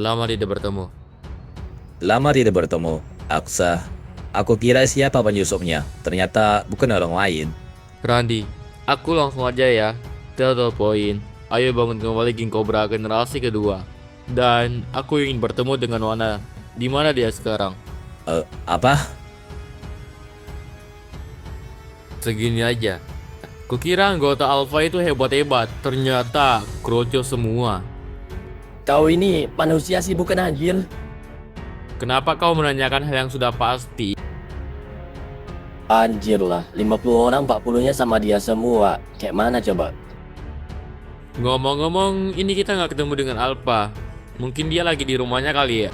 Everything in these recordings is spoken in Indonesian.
Lama tidak bertemu. Lama tidak bertemu, Aksa. Aku kira siapa penyusupnya, ternyata bukan orang lain. Randy, aku langsung aja ya. Tidak ada poin. Ayo bangun kembali King Cobra generasi kedua. Dan aku ingin bertemu dengan Wana. Di mana dia sekarang? Apa? Segini aja. Kukira anggota Alpha itu hebat-hebat. Ternyata kroco semua. Kau ini manusia sih bukan anjir. Kenapa kau menanyakan hal yang sudah pasti? Anjir lah, 50 orang 40-nya sama dia semua. Kayak mana coba? Ngomong-ngomong, ini kita nggak ketemu dengan Alpha. Mungkin dia lagi di rumahnya kali ya?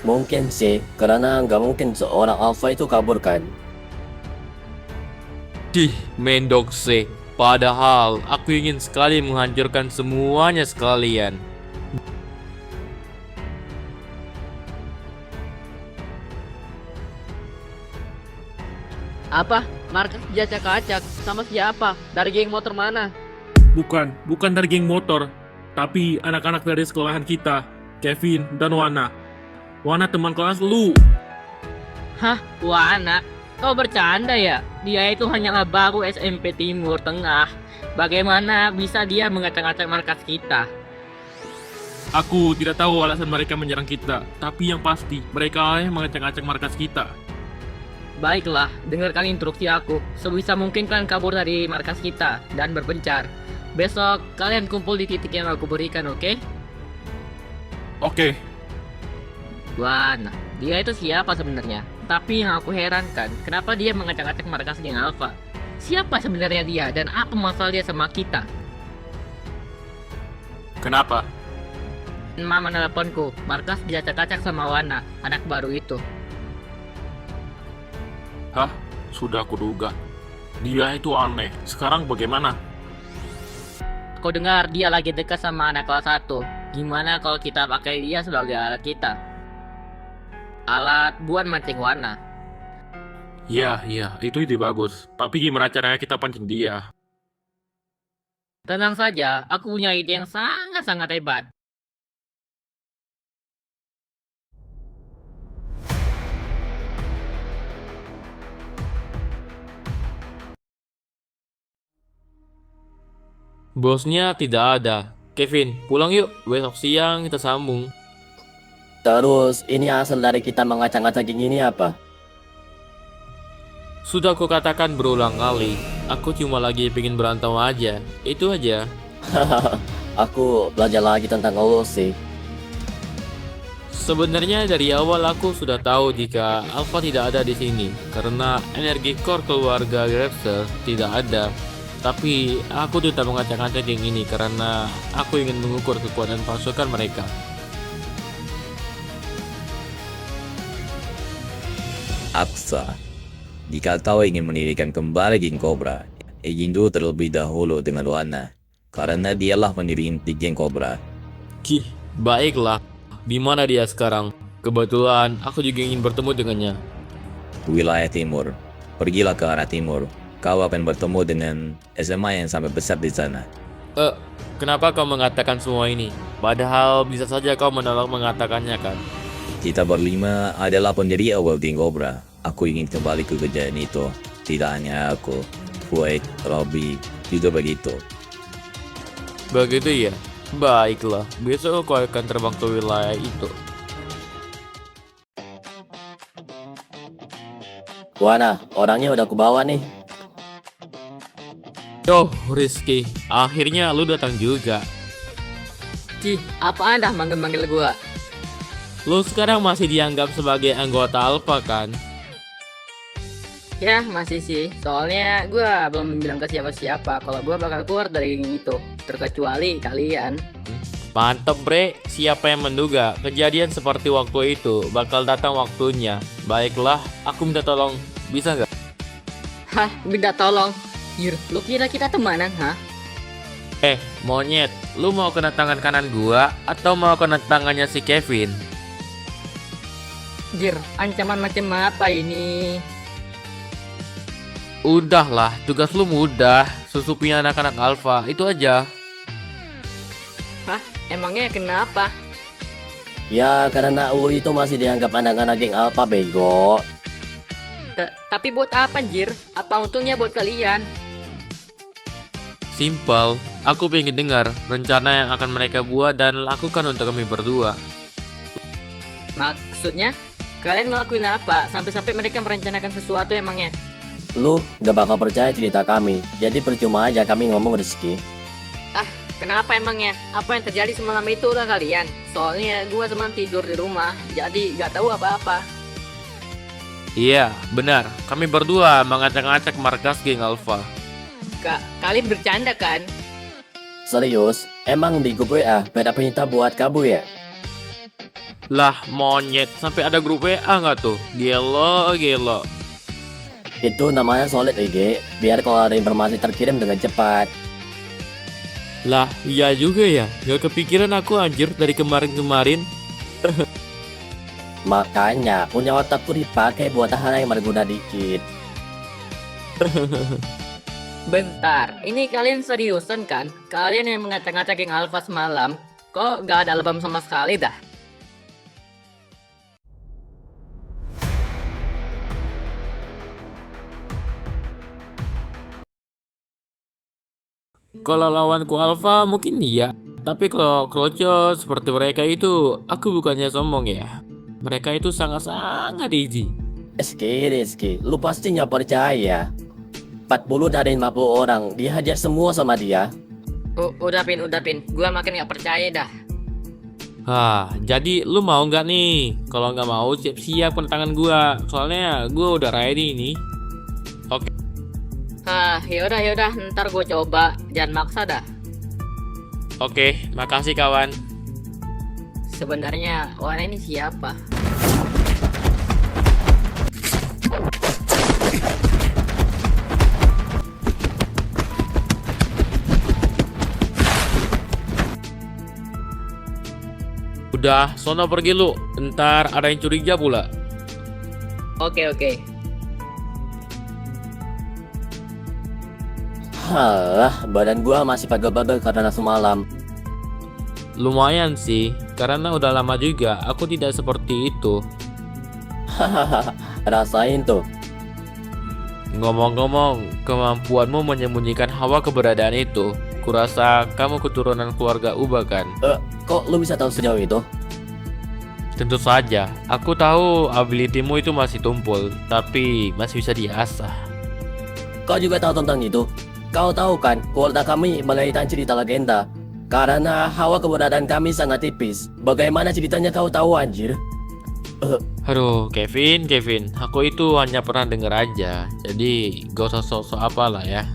Mungkin sih, karena nggak mungkin seorang alpha itu kabur kan. Dih, mendokse. Padahal aku ingin sekali menghancurkan semuanya sekalian. Apa? Markas diacak-acak sama siapa? Dari geng motor mana? Bukan dari geng motor, tapi anak-anak dari sekolahan kita, Kevin dan Wana. Wana teman kelas lu. Hah? Wah anak, kau bercanda ya? Dia itu hanyalah baru SMP Timur Tengah. Bagaimana bisa dia mengacak-acak markas kita? Aku tidak tahu alasan mereka menyerang kita, tapi yang pasti mereka yang mengacak-acak markas kita. Baiklah, dengarkan instruksi aku. Sebisa mungkin kalian kabur dari markas kita dan berpencar. Besok kalian kumpul di titik yang aku berikan, oke? Oke, Wah, nah, dia itu siapa sebenarnya? Tapi yang aku herankan, kenapa dia mengacak-acak markas geng Alpha? Siapa sebenarnya dia dan apa masalah dia sama kita? kenapa? Mama meneleponku, markas diacak-acak sama Wana, anak baru itu. Hah? Sudah aku duga. Dia itu aneh. Sekarang bagaimana? Kau dengar dia lagi dekat sama anak kelas 1. Gimana kalau kita pakai dia sebagai alat kita? Alat buat mancing Wana. Iya, itu ide bagus. Tapi gimana caranya kita pancing dia? Tenang saja, aku punya ide yang sangat-sangat hebat. Bosnya tidak ada. Kevin, pulang yuk. Besok siang kita sambung. Terus, ini asal dari kita mengacak-acak geng ini apa? Sudah aku katakan berulang kali. Aku cuma lagi pengen berantem aja. Itu aja. Aku belajar lagi tentang lo sih. Sebenarnya dari awal aku sudah tahu jika Alpha tidak ada di sini karena energi core keluarga Grabster tidak ada. Tapi aku tetap mengacak-acak geng ini karena aku ingin mengukur kekuatan pasukan mereka. Aksa. Jika kau ingin mendirikan kembali geng Cobra, izin dulu terlebih dahulu dengan Wana. Karena dialah pendiri inti geng Cobra. Kih, baiklah. Di mana dia sekarang? Kebetulan aku juga ingin bertemu dengannya. Wilayah timur. Pergilah ke arah timur. Kau akan bertemu dengan SMA yang sangat besar di sana. Kenapa kau mengatakan semua ini? Padahal bisa saja kau menolak mengatakannya kan? Kita berlima adalah pendiri awal geng Cobra. Aku ingin kembali ke kejadian itu. Tidak hanya aku, Floyd, Robbie, juga begitu. Begitu ya? Baiklah, besok aku akan terbang ke wilayah itu. Wana, orangnya udah kubawa nih. Yo, Rizky, akhirnya lu datang juga. Cih, apa anda manggil-manggil gua? Lu sekarang masih dianggap sebagai anggota Alpha kan? Ya, masih sih. Soalnya gua belum bilang ke siapa-siapa kalau gua bakal keluar dari geng itu. Terkecuali kalian. Mantep bre, siapa yang menduga kejadian seperti waktu itu bakal datang waktunya. Baiklah, aku minta tolong, bisa nggak? Hah, minta tolong. Yur, lu kira kita temanan, ha? Monyet, lu mau kena tangan kanan gua atau mau kena tangannya si Kevin? Jir, ancaman macam apa ini? Udahlah, tugas lu mudah, susupin anak-anak Alpha, itu aja. Hah, emangnya kenapa? Ya, karena Uu itu masih dianggap anak-anak geng Alpha, bego. Tapi buat apa anjir? Apa untungnya buat kalian? Simpel, aku pengen dengar rencana yang akan mereka buat dan lakukan untuk kami berdua. Maksudnya? Kalian ngelakuin apa? Sampai-sampai mereka merencanakan sesuatu emangnya? Lu gak bakal percaya cerita kami, jadi percuma aja kami ngomong, Rizky. Kenapa emangnya? Apa yang terjadi semalam itu lah kalian? Soalnya gua semalam tidur di rumah, jadi gak tahu apa-apa. Iya, benar. Kami berdua mengacak-acak markas geng Alpha. Kalian bercanda kan? Serius? Emang di grup WA beda perintah buat kabur ya? Lah, monyet. Sampai ada grup WA nggak tuh? Gelo, gelo. Itu namanya solid IG, biar kalau ada informasi terkirim dengan cepat. Lah, iya juga ya. Gak kepikiran aku anjir dari kemarin-kemarin. Makanya punya otakku dipakai buat hal yang berguna dikit. Bentar, ini kalian seriusan kan? Kalian yang mengacak-ngacak geng Alpha semalam, kok gak ada album sama sekali dah? Kalau lawanku Alpha mungkin iya. Tapi kalau kroco seperti mereka itu, aku bukannya sombong ya. Mereka itu sangat-sangat easy. Rizky, lu pasti nggak percaya. 40 dari 50 orang, dihajar semua sama dia. Udah Pin, gua makin gak percaya dah. Jadi lu mau nggak nih? Kalau nggak mau siap-siap kena tangan gua. Soalnya gua udah ready nih. Oke. Yaudah, ntar gua coba. Jangan maksa dah. Oke, makasih kawan. Sebenarnya orang ini siapa? Udah, sono pergi lu. Ntar ada yang curiga pula. Oke. Halah, badan gua masih pegel-pegel karena semalam. Lumayan sih, karena udah lama juga aku tidak seperti itu. Hahaha, rasain tuh. Ngomong-ngomong, kemampuanmu menyembunyikan hawa keberadaan itu. Kurasa kamu keturunan keluarga Uba kan? Kok lu bisa tahu sejauh itu? Tentu saja, aku tahu abilitymu itu masih tumpul, tapi masih bisa diasah. Kau juga tahu tentang itu? Kau tahu kan, keluarga kami melahirkan cerita legenda. Karena hawa keberadaan kami sangat tipis. Bagaimana ceritanya kau tahu anjir? Aduh, Kevin, aku itu hanya pernah denger aja. Jadi, gak usah sok-sok apalah ya.